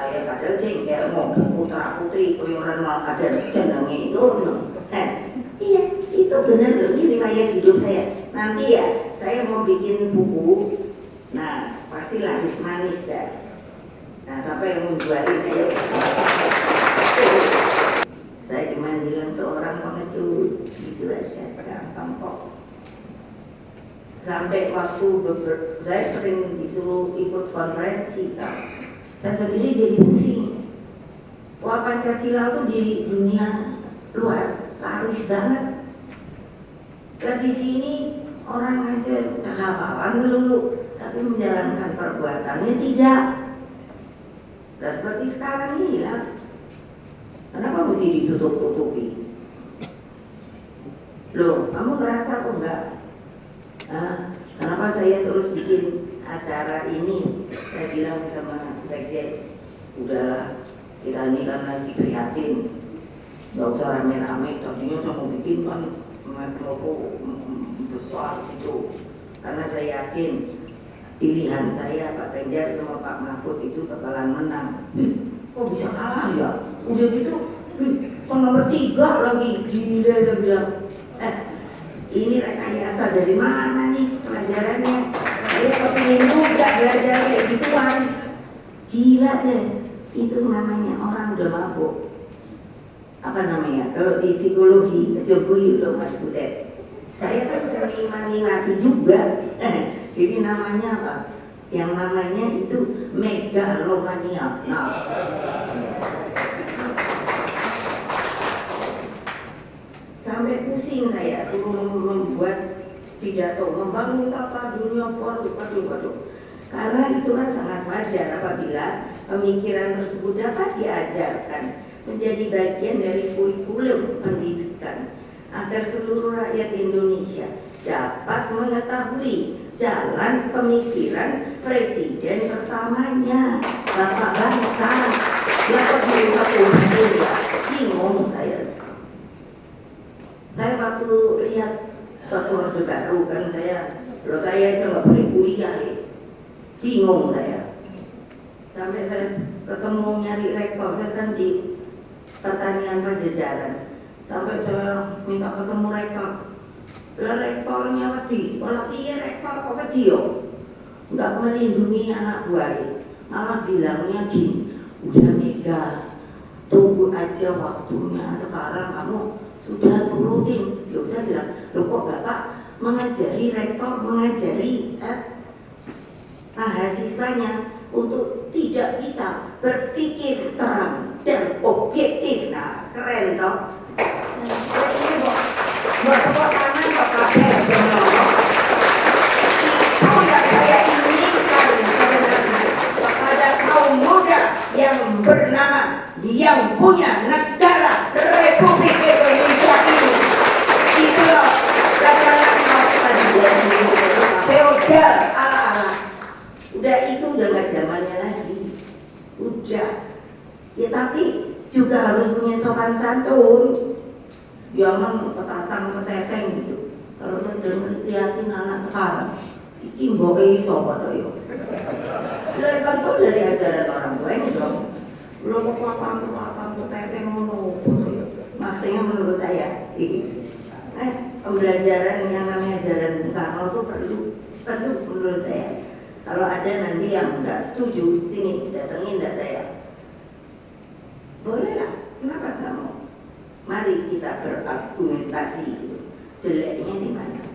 saya padahal jengkel mau putra putri koyoran mau ada jenenge itu iya itu benar loh, ini riwayat hidup saya. Nanti ya saya mau bikin buku, nah pasti laris manis dah. Nah siapa yang mau jualin ayo. Saya cuma bilang ke orang pengecut gitu aja, gampang kok. Sampai waktu saya sering disuruh ikut konferensi kan, saya sendiri jadi pusing. Wah Pancasila tuh di dunia luar laris banget. Dan di sini orang ngasih cakapan melulu, tapi menjalankan perbuatannya tidak. Nah seperti sekarang ini lah, kenapa mesti ditutup-tutupi? Loh, kamu ngerasa kok enggak? Kenapa saya terus bikin acara ini? Saya bilang sama Sekjen, udahlah kita ini kan lagi prihatin, nggak usah rame-rame. Tadinya saya mau bikin kan logo besar gitu, karena saya yakin pilihan saya Pak Ganjar sama Pak Mahfud itu bakalan menang. Kok bisa kalah ya? Udah gitu, kok nomor 3 lagi, gila saya bilang. Ini rekayasa dari mana nih pelajarannya? Saya kepingin juga belajar kayak gituan. Gila deh, itu namanya orang udah mabuk. Apa namanya? Kalau di psikologi, kejebui loh Mas Budet. Saya kan sering mati juga. Jadi namanya apa? Yang namanya itu megalomania. Nah, sampai pusing saya suruh membuat pidato, membangun tata dunia waduh. Karena itulah sangat wajar apabila pemikiran tersebut dapat diajarkan menjadi bagian dari kurikulum pendidikan agar seluruh rakyat Indonesia dapat mengetahui jalan pemikiran presiden pertamanya, Bapak Bangsa. Ya kok diungkap-ungkapin ya, bingung saya. Saya waktu lihat waktu Orde Baru kan saya aja nggak boleh kuliah ya. Bingung saya. Sampai saya ketemu nyari rektor, saya kan di Pertanian Pajajaran. Sampai saya minta ketemu rektor. Lah rektornya wedi, walau iya rektor kok wedi yo. Nggak melindungi anak buahnya, malah bilangnya gini, udah Mega, tunggu aja waktunya, sekarang kamu sudah turutin. Loh saya bilang, loh kok Bapak mengajari rektor, mengajari mahasiswanya untuk tidak bisa berpikir terang dan objektif. Nah keren toh. Ini buat tepuk tangan kok kabeh itu yang saya inginkan sebenarnya kepada kaum muda yang bernama, yang punya negara Republik Indonesia ini. Itu loh jangan mau feodal ala-ala. Udah itu udah gak zamannya lagi. Udah. Ya tapi juga harus punya sopan santun. Jangan petatang peteteng gitu. Kalau saya udah liatin anak sekarang, iki mboke sapa to yo. Lah tentu dari ajaran orang tuanya dong. Belum petatang peteteng ngono yo. Maksudnya menurut saya, pembelajaran yang namanya ajaran Bung Karno itu perlu menurut saya. Kalau ada nanti yang nggak setuju, sini datengin dah saya. Boleh lah, kenapa nggak mau? Mari kita berargumentasi gitu. Jeleknya di mana?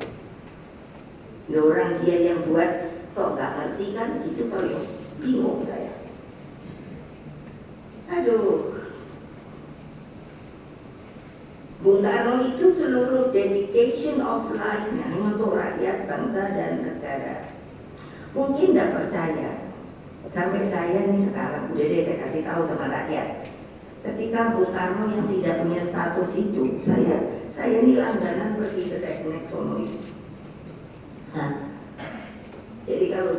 Orang dia yang buat kok nggak ngerti kan gitu toh yo. Bingung saya. Aduh. Bung Karno itu seluruh dedication of life-nya untuk rakyat, bangsa dan negara. Mungkin tidak percaya. Sampai saya nih sekarang, udah deh saya kasih tahu sama rakyat. Ketika Bung Karno yang tidak punya status itu, saya ini langganan pergi ke Seknek Sono itu. Nah, jadi kalau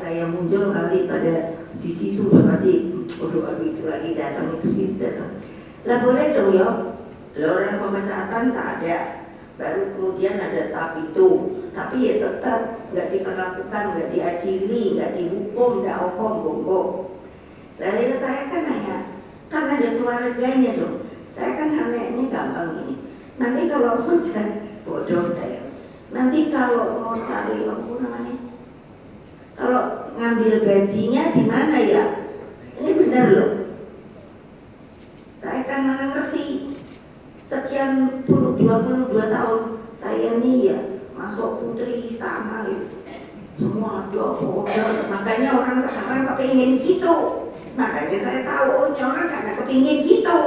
saya muncul kali pada di situ tadi, aduh itu lagi datang itu datang. Lah boleh dong ya, orang pemecatan tak ada, baru kemudian ada tahap itu, tapi ya tetap nggak diperlakukan, nggak diadili, nggak dihukum, nggak okom bongbong. Lalu saya kan nanya, kan ada keluarganya dong. Saya kan hanya ini gampang gini. Nanti kalau mau cari bodoh saya. Nanti kalau mau cari apa namanya? Kalau ngambil gajinya di mana ya? Ini benar loh. Saya kan mana ngerti. Sekian 22 tahun saya ini ya masuk putri istana gitu. Semua ada order. Makanya orang sekarang kepingin gitu. Makanya saya tahu oh ini orang karena kepingin gitu.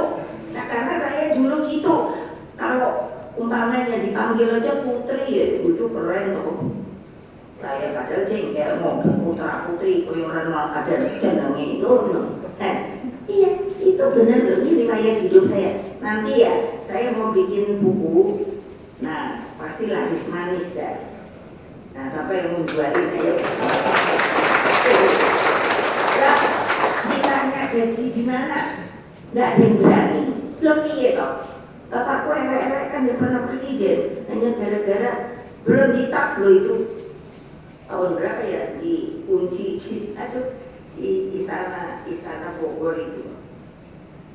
Nah karena saya dulu gitu. Kalau umpamanya dipanggil aja putri ya itu keren tuh. Saya padahal jengkel mau putra putri koyoran mau ada jenenge itu. Iya itu benar loh, ini riwayat hidup saya. Nanti ya saya mau bikin buku. Nah pasti laris manis dah. Nah siapa yang mau jualin ayo. Lah ditanya gaji di mana? Nggak ada yang berani. Belum iya toh. Bapakku elek-elek kan dia pernah presiden. Hanya gara-gara belum ditap loh itu. Tahun berapa ya dikunci di istana Bogor itu.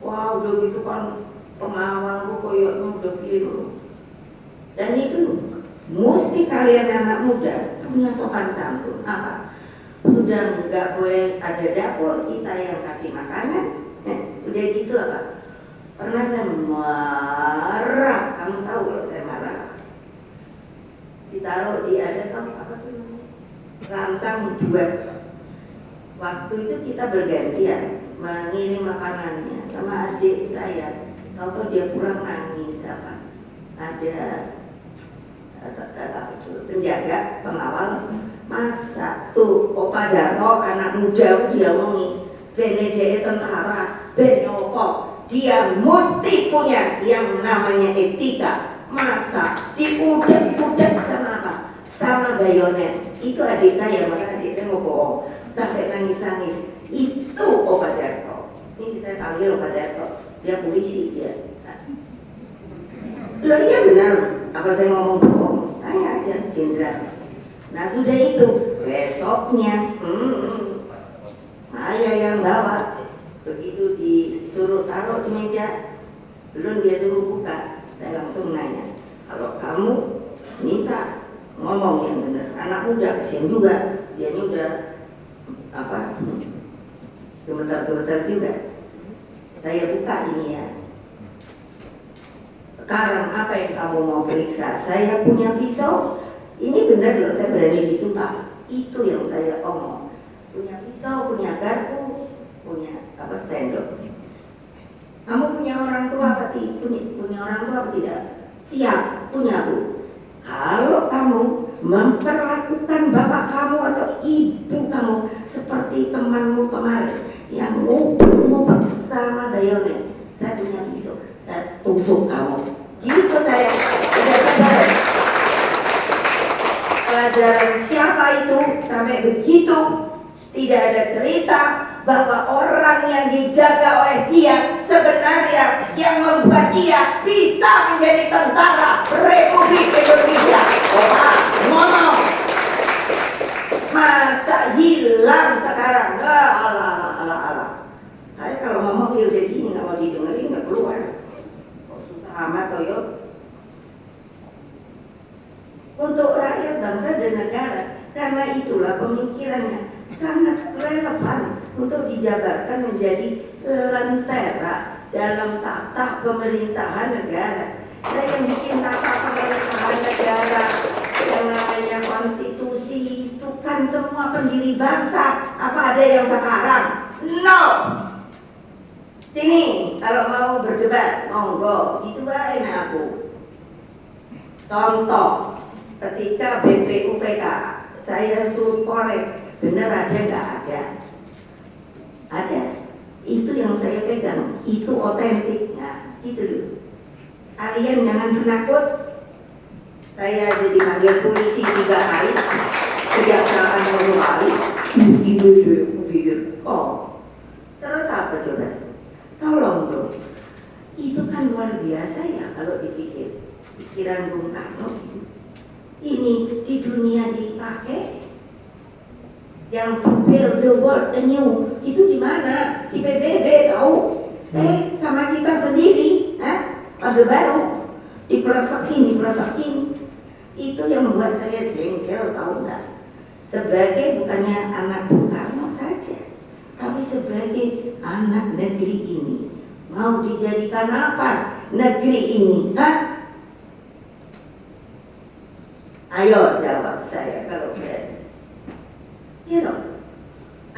Wah udah gitu kan pengawal koyoknya udah film. Dan itu mesti kalian anak muda punya sopan santun apa? Sudah nggak boleh ada dapur kita yang kasih makanan. Udah gitu apa? Pernah saya marah, kamu tahu kalau saya marah apa? Ditaruh di ada tahu apa tuh namanya? Rantang 2. Waktu itu kita bergantian mengirim makanannya sama adik saya. Tahu dia pulang nangis apa? Ada penjaga pengawal masa tuh Opa Darto anak muda dia ngomongin BNJ tentara Benyopo dia mesti punya yang namanya etika. Masa diudek-udek sama apa? Sama bayonet. Itu adik saya, masa adik saya mau bohong sampai nangis-nangis. Itu Opa Darto. Ini saya panggil Opa Darto. Dia polisi dia. Loh iya benar. Apa saya ngomong bohong? Tanya aja jenderal. Nah sudah itu besoknya saya yang bawa. Begitu disuruh taruh di meja, belum dia suruh buka, saya langsung nanya, kalau kamu minta ngomong yang benar, anak muda kesian juga, dia ini udah apa gemetar-gemetar juga. Saya buka ini ya. Sekarang apa yang kamu mau periksa? Saya punya pisau. Ini benar loh, saya berani disumpah. Itu yang saya omong. Punya pisau, punya garpu, punya apa sendok. Kamu punya orang tua apa tidak? Punya orang tua apa tidak? Siap, punya Bu. Kalau kamu memperlakukan bapak kamu atau ibu kamu seperti temanmu kemarin yang ngumpul sama bayonet, saya punya pisau, saya tusuk kamu. Gitu saya udah sadar. Pelajaran siapa itu sampai begitu tidak ada cerita bahwa orang yang dijaga oleh dia sebenarnya yang membuat dia bisa menjadi tentara Republik Indonesia. Ngomong masa hilang sekarang? Alah. Saya kalau ngomong dia udah gini nggak mau didengerin nggak keluar. Kok susah amat toyo. Untuk rakyat bangsa dan negara, karena itulah pemikirannya sangat relevan untuk dijabarkan menjadi lentera dalam tata pemerintahan negara. Nah yang bikin tata pemerintahan negara yang namanya konstitusi itu kan semua pendiri bangsa. Apa ada yang sekarang? No. Sini kalau mau berdebat monggo, gitu baik aku. Contoh ketika BPUPK saya suruh korek, bener ada nggak ada? Ada. Itu yang saya pegang, itu otentik. Nah, itu dulu. Kalian jangan penakut. Saya jadi manggil polisi 3 kali, kejaksaan 1 kali. Oh, terus apa coba? Tolong dong. Itu kan luar biasa ya kalau dipikir. Pikiran Bung Karno ini di dunia dipakai. yang to build the world anew itu di mana? Di PBB tahu? Sama kita sendiri, Orde Baru dipelesekin. Itu yang membuat saya jengkel, tahu nggak? Sebagai bukannya anak Bung Karno saja, tapi sebagai anak negeri ini, mau dijadikan apa negeri ini? Ayo jawab saya kalau berani. Ya dong.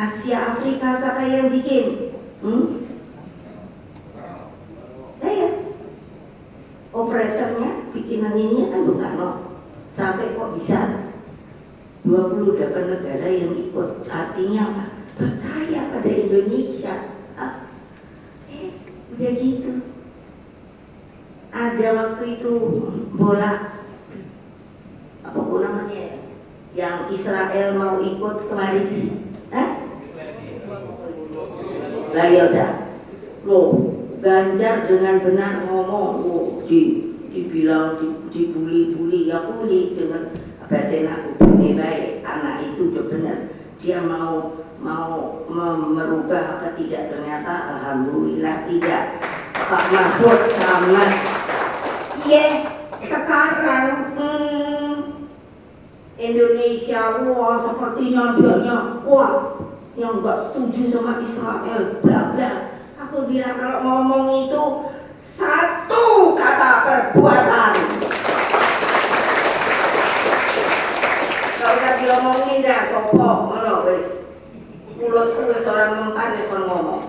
Asia Afrika siapa yang bikin? Ya. Operatornya bikinan ini kan Bung Karno. Sampai kok bisa 28 negara yang ikut. Artinya apa? Percaya pada Indonesia. Udah gitu. Ada waktu itu bola apapun namanya yang Israel mau ikut kemari, lah ya udah, Ganjar dengan benar ngomong, dibilang dibully dengan batin aku ini baik, anak itu udah benar, dia mau merubah apa tidak, ternyata alhamdulillah tidak. Pak Mahfud sama, sekarang Indonesia, sepertinya dianya, yang nggak setuju sama Israel, bla bla. Aku bilang kalau ngomong itu satu kata perbuatan. Gak usah diomongin dah, sopok, mana wes. Mulutku wes orang mempan kon ngomong.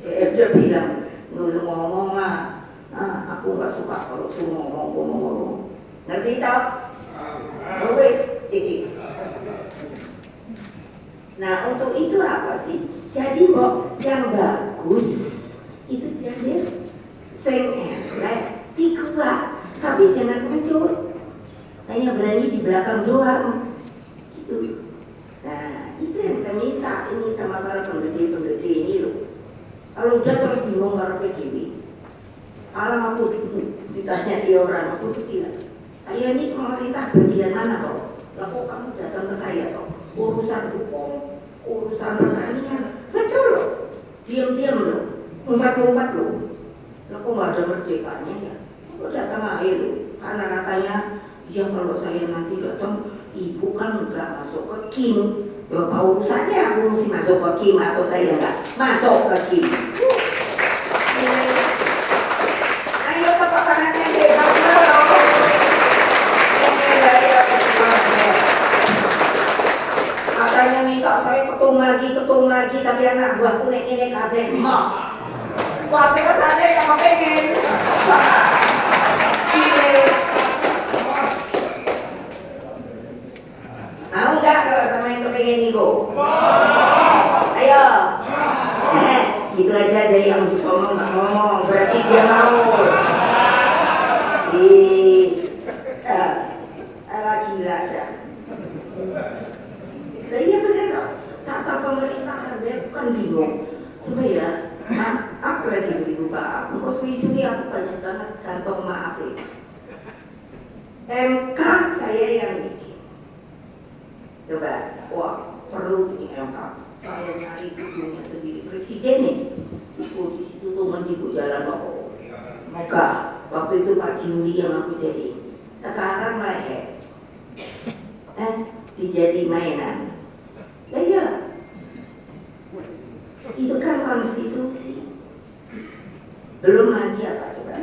Dia bilang, nggak usah ngomong lah. Aku nggak suka kalau suruh ngomong. Ngerti tau? Wes, nah untuk itu apa sih? Jadi kok yang bagus itu diambil sing elek dikuat, tapi jangan kecut. Hanya berani di belakang doang. Gitu. Nah itu yang saya minta ini sama para penggede ini loh. Kalau udah terus bingung karena PDW. Kalau aku ditanya dia orang, aku bilang, saya ini pemerintah bagian mana kok? Lalu kamu datang ke saya kok? Urusan hukum, urusan pertanian, betul loh. Diam-diam loh, umpat-umpat loh. Lalu nggak ada merdekanya ya? Aku datang aja loh, karena katanya, ya kalau saya nanti datang, ibu kan nggak masuk ke KIM. Bapak urusannya aku mesti masuk ke KIM atau saya nggak masuk ke KIM. Ayo tepuk tangannya deh, katanya minta saya ketung lagi, tapi anak buahku nek kabeh. Wah, terus ada yang pengen. Mau nggak kalau sama yang kepengen nih Ayo. Gitu aja deh, yang bisa ngomong nggak ngomong, berarti dia mau. Gila dah. Iya bener loh, tata pemerintahan dia bukan bingung. Coba ya, aku lagi berbuka, engkau suwi-suwi aku banyak banget kantong maaf ya. MK saya yang bikin. Coba, perlu ini MK. Saya nyari gedungnya sendiri, presiden nih. Itu di situ tuh menjibu jalan Moga. Waktu itu Pak Jimli yang aku jadi. Sekarang leher. Dijadi mainan. Ya iyalah. Itu kan konstitusi. Belum lagi apa coba?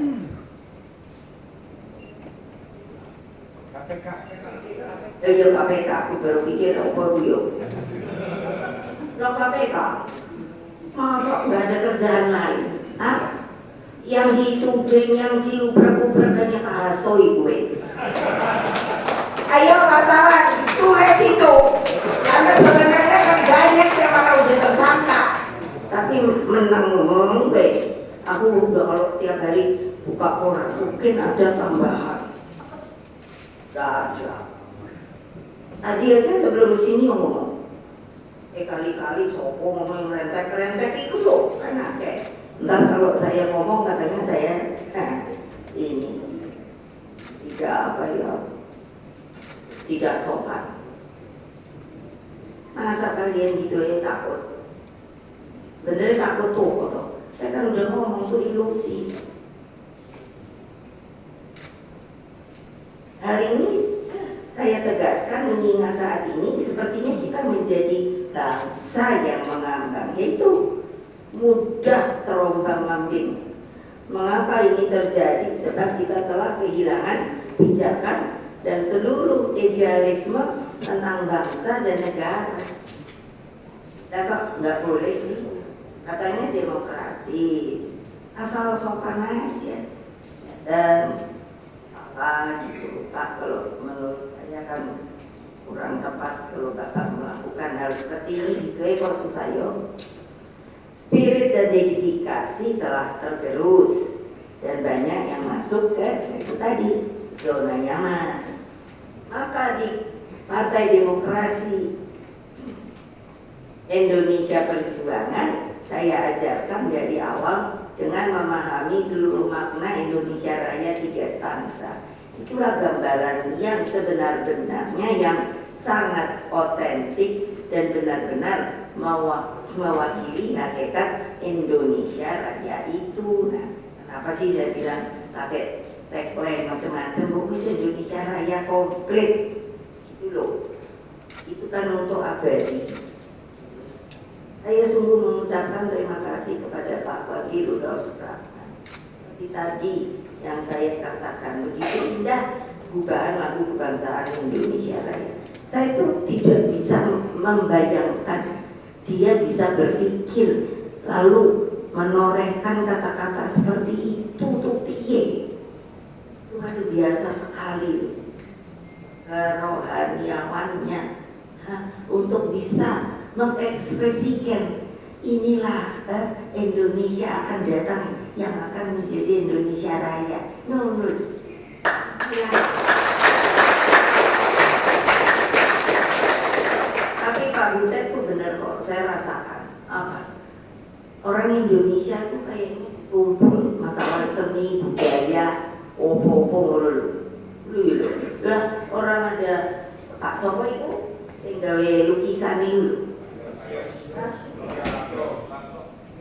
KPK, aku baru pikir apa yuk. Lo KPK, masa nggak ada kerjaan lain? Yang dituding, yang diubrak-ubrak hanya kahasoi gue. Ayo wartawan, tulis itu. Karena sebenarnya kan banyak yang kalau udah tersangka, tapi menang gue. Aku udah kalau tiap hari buka koran, mungkin ada tambahan. Gak ada. Tadi aja sebelum sini ngomong, kali-kali sopo ngomong yang rentek itu loh, kan ada. Ntar kalau saya ngomong katanya saya ini tidak apa ya, tidak sopan. Masa kalian gitu ya takut? Bener takut tuh, saya kan udah ngomong tuh ilusi. Hari ini saya tegaskan mengingat saat ini sepertinya kita menjadi bangsa yang mengambang, yaitu mudah terombang-ambing. Mengapa ini terjadi? Sebab kita telah kehilangan pijakan dan seluruh idealisme tentang bangsa dan negara. Dan kok nggak boleh sih? Katanya demokratis, asal sopan aja. Dan apa gitu Pak, kalau menurut saya kan kurang tepat kalau Bapak melakukan hal seperti ini gitu ya, kalau susah yo. Spirit dan dedikasi telah tergerus dan banyak yang masuk ke itu tadi zona nyaman. Maka di Partai Demokrasi Indonesia Perjuangan saya ajarkan dari awal dengan memahami seluruh makna Indonesia Raya 3 stanza. Itulah gambaran yang sebenar-benarnya yang sangat otentik dan benar-benar mewakili hakikat Indonesia Raya itu. Nah, kenapa sih saya bilang pakai tagline macam-macam? Bukan Indonesia Raya komplit gitu loh. Itu kan untuk abadi. Saya sungguh mengucapkan terima kasih kepada Pak Wagil Rudolf Supratman. Seperti tadi yang saya katakan, begitu indah gubahan lagu kebangsaan Indonesia Raya. Saya itu tidak bisa membayangkan dia bisa berpikir lalu menorehkan kata-kata seperti itu untuk piye. Luar biasa sekali kerohaniawannya untuk bisa mengekspresikan inilah Indonesia akan datang yang akan menjadi Indonesia Raya. Nurul. Ya. Tapi Pak Butet tuh benar kok, saya rasakan apa? Orang Indonesia tuh kayaknya kumpul masalah seni budaya, opo-opo lu. Lah orang ada Pak Sopo itu sing gawe lukisan itu.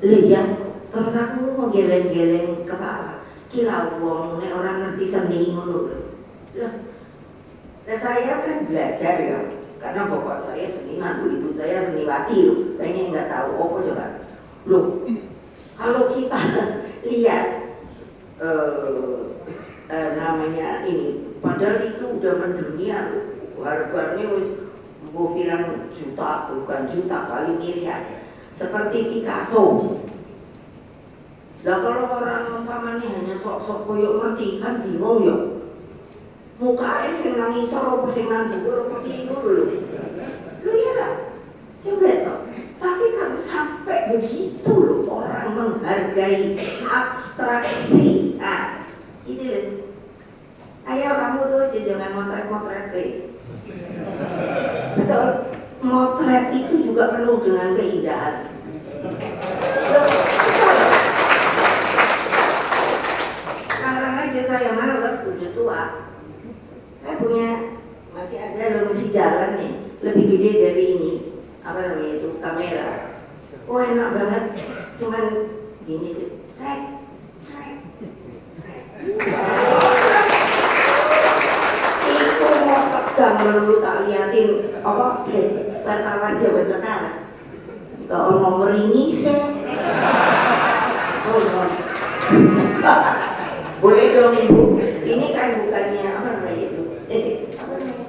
Iya, terus aku mau geleng-geleng kepala. Kira wong nek orang ngerti seni ngono lho. Lah saya kan belajar ya, karena bapak saya seniman, ibu saya seniwati loh. Banyak nggak tahu apa coba. Loh, kalau kita lihat namanya ini, padahal itu udah mendunia loh. Harganya wis mbuh pirang juta, bukan juta kali miliar. Seperti Picasso. Lah kalau orang umpamanya hanya sok-sok koyo ngerti kan bingung ya. Mukanya sing nang isor apa sing nang dhuwur apa piye lho. Lu ya lah. Coba toh. Tapi kan sampai begitu loh orang menghargai abstraksi. Nah, gitu loh. Ayo kamu tuh aja jangan motret-motret deh. Betul. Motret itu juga penuh dengan keindahan. Sekarang aja saya malas udah tua. Saya punya masih ada loh, masih jalan nih, lebih gede dari ini. Apa namanya itu kamera. Wah enak banget. Cuman gini tuh, srek. Itu mau tegang melulu tak liatin apa wartawan zaman sekarang. Gak ono meringise. Boleh dong Ibu. Ini kan bukannya apa namanya itu? Apa namanya?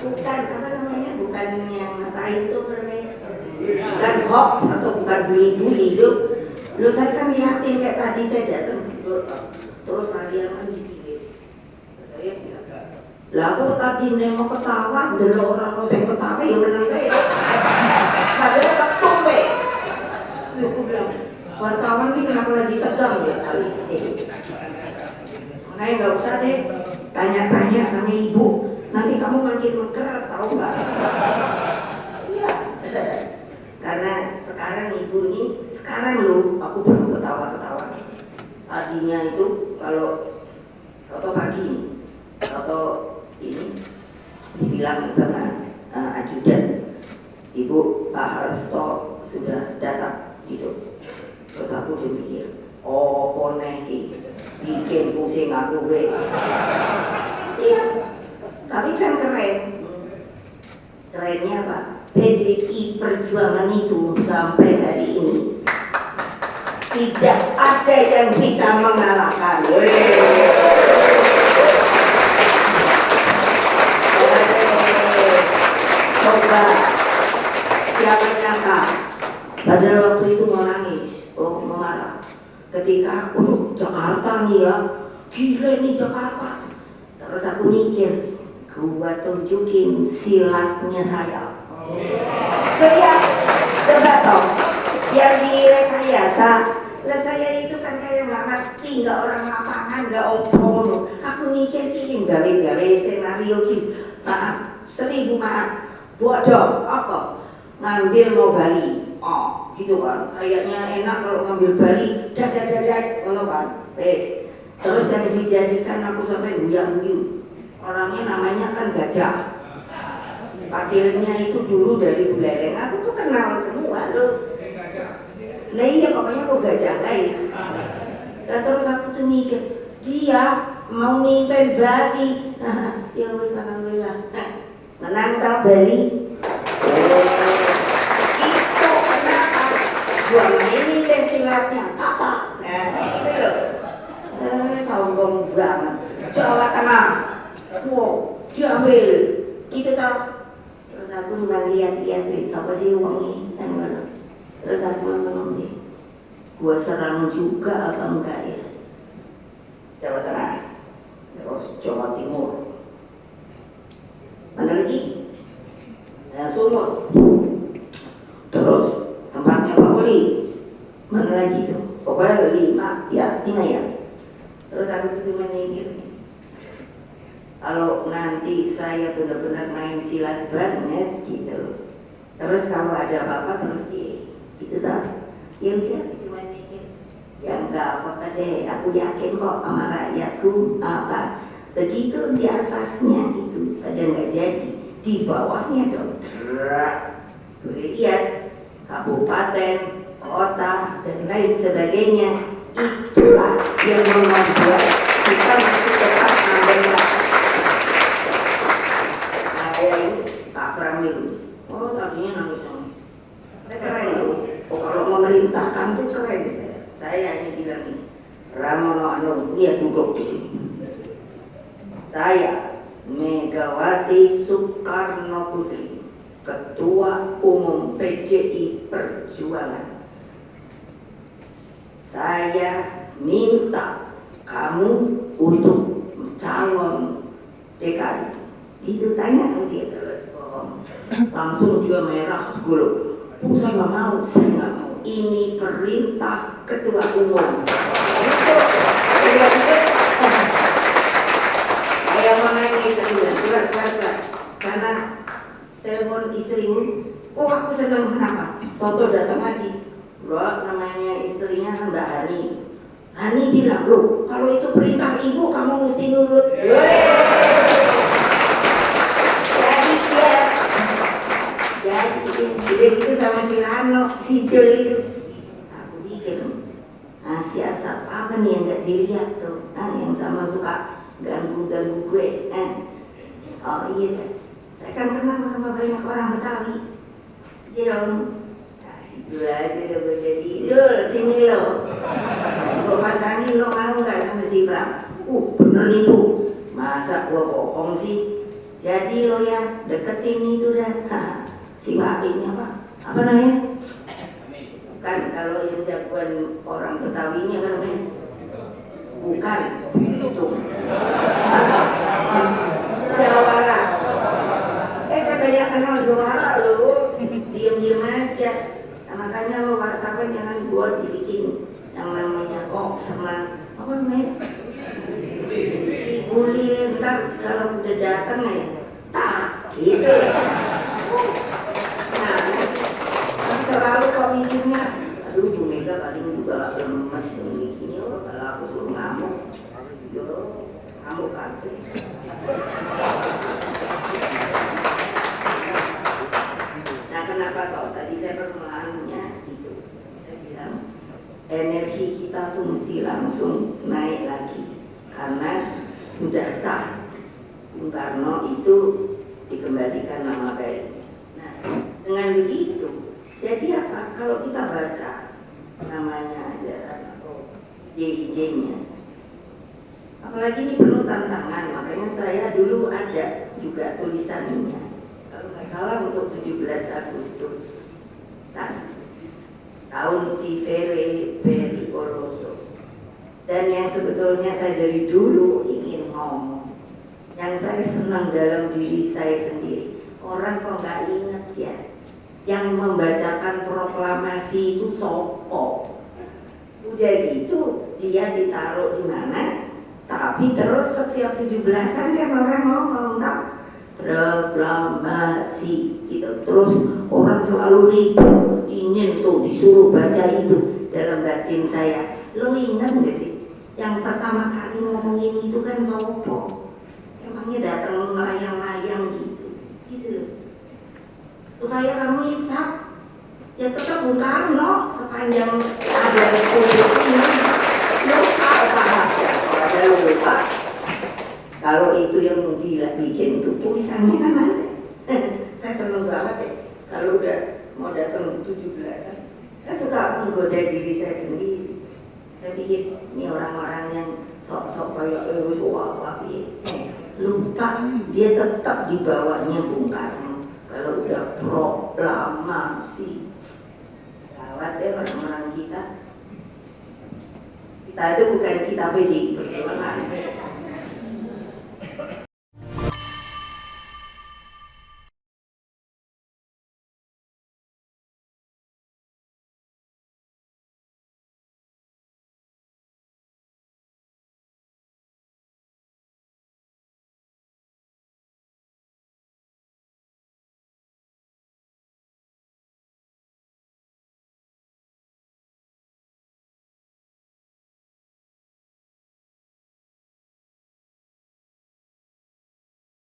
Bukan apa namanya? Bukan yang ngatain itu apa namanya? Bukan hoax atau bukan bully-bully itu. Lo saya kan liatin kayak tadi saya datang gitu. Terus kalian kan dipikir. Saya bilang, lah aku tadi nengok ketawa, delok orang mau saya ketawa ya menang bae. Padahal ketum bae. Aku bilang, wartawan ini kenapa lagi tegang ya kali ini? Makanya nggak usah deh tanya-tanya sama ibu. Nanti kamu makin mengkerat, tahu nggak? Iya. Karena sekarang ibu ini, sekarang loh aku perlu ketawa-ketawa. Tadinya itu kalau pagi atau ini dibilang sama ajudan, Ibu Pak Harsto sudah datang gitu. Terus aku udah mikir, oh poneki bikin pusing aku be. Iya, tapi kan keren. Kerennya apa? PDI Perjuangan itu sampai hari ini tidak ada yang bisa mengalahkan. Coba siapa nyangka pada waktu itu mau nangis, mau marah ketika Jakarta nih ya, gila nih Jakarta. Terus aku mikir, gua tunjukin silatnya saya. Ya, coba toh, yang direkayasa. Lah saya itu kan kayak nggak ngerti, nggak orang lapangan, nggak omong. Aku mikir ini gawe-gawe skenario gitu. Maaf, 1000 maaf. Bodoh, apa? Ngambil mau Bali. Oh, gitu kan. Kayaknya enak kalau ngambil Bali. Dadah, ngono kan. Wes. Terus yang dijadikan aku sampai guyang-guyu. Orangnya namanya kan Gajah. Pakilnya itu dulu dari Buleleng. Aku tuh kenal semua loh. Nah iya pokoknya aku Gajah kayak. Nah, terus aku tuh mikir, dia mau nyimpen Bali. Ya wes alhamdulillah. Menantang Bali. Itu kenapa? Gua ini deh silatnya tata. Nah itu loh. Sombong banget. Jawa Tengah. Wow, diambil. Gitu tau. Terus aku lihat-lihat siapa sih uangnya kan mana. Terus aku ngomong nih, gua serang juga apa enggak ya? Jawa Tengah, terus Jawa Timur, mana lagi? Sumut, terus tempatnya Pak Poli, mana lagi tuh? Pokoknya 5 ya. Terus aku tuh cuma mikir nih, kalau nanti saya benar-benar main silat banget gitu, terus kalau ada apa-apa terus gitu tak? Ya udah cuma mikir, ya enggak apa-apa deh, aku yakin kok sama rakyatku apa. Begitu di atasnya itu pada nggak jadi, di bawahnya dong. Boleh lihat kabupaten, kota dan lain sebagainya. Itulah yang membuat kita masih tetap membela. Pak Pramil, oh tadinya nangis-nangis. Keren loh. Oh kalau memerintahkan tuh keren saya. Saya hanya bilang ini, Ramono Anung, dia duduk di sini. Saya Megawati Soekarno Putri, Ketua Umum PDI Perjuangan. Saya minta kamu untuk calon DKI. Itu tanya dia. Langsung dia merah segulung. Saya nggak mau, ini perintah ketua umum. Itu saya mau nangis berat. Karena telepon istrimu, oh aku senang kenapa? Toto datang lagi, loh namanya istrinya Mbak Hani. Hani bilang, loh kalau itu perintah ibu kamu mesti nurut. Udah gitu sama si Rano, si Jol itu. Aku pikir, siasat apa nih yang gak dilihat tuh, yang sama suka ganggu-ganggu gue. Oh iya, saya kan kenal sama banyak orang Betawi. Iya dong, si Jol aja udah gue jadi, Jol sini lo. Gue pasangin lo mau gak sama si Bram? Bener nih Bu, masa gue bohong sih? Jadi lo ya deketin itu dah. Si Wahid apa namanya? Bukan, kalau yang jagoan orang Betawi ini apa namanya? Bukan, itu Jawara. Saya banyak kenal Jawara lo, diem aja. Nah, makanya lo wartawan jangan buat dibikin yang namanya sama apa namanya? Bully, ntar kalau udah datang ya, tak gitu. Selalu kok mikirnya, aduh Bu Mega paling juga lemes begini. Kalau aku suruh ngamuk, ngamuk kabeh. kenapa kok tadi saya permulaannya itu saya bilang energi kita tuh mesti langsung naik lagi karena sudah sah Bung Karno itu dikembalikan nama baiknya. Nah, dengan begitu, jadi apa? Kalau kita baca namanya ajaran atau ide-idenya, apalagi ini penuh tantangan, makanya saya dulu ada juga tulisannya, kalau nggak salah untuk 17 Agustus tahun Vivere Pericoloso. Dan yang sebetulnya saya dari dulu ingin ngomong, yang saya senang dalam diri saya sendiri, orang kok nggak inget ya, yang membacakan proklamasi itu sopo. Udah gitu dia ditaruh di mana, tapi terus setiap 17-an kan orang ngomong tak proklamasi gitu, terus orang selalu ribut ingin tuh disuruh baca itu. Dalam batin saya, lo ingat gak sih yang pertama kali ngomongin itu kan sopo? Emangnya datang melayang-layang gitu loh. Supaya kamu insaf, ya tetap Bung Karno sepanjang ada republik ini. Lupa apa aja, kalau ada lupa. Kalau itu yang gila bikin tuh tulisannya kan ada. Saya seneng banget ya, kalau udah mau datang 17-an, saya suka menggoda diri saya sendiri. Saya pikir ini orang-orang yang sok-sok kayak wah lupa dia tetap di bawahnya Bung Karno. Kalau udah proklamasi, gawat ya orang-orang kita. Kita itu bukan kita PDI Perjuangan,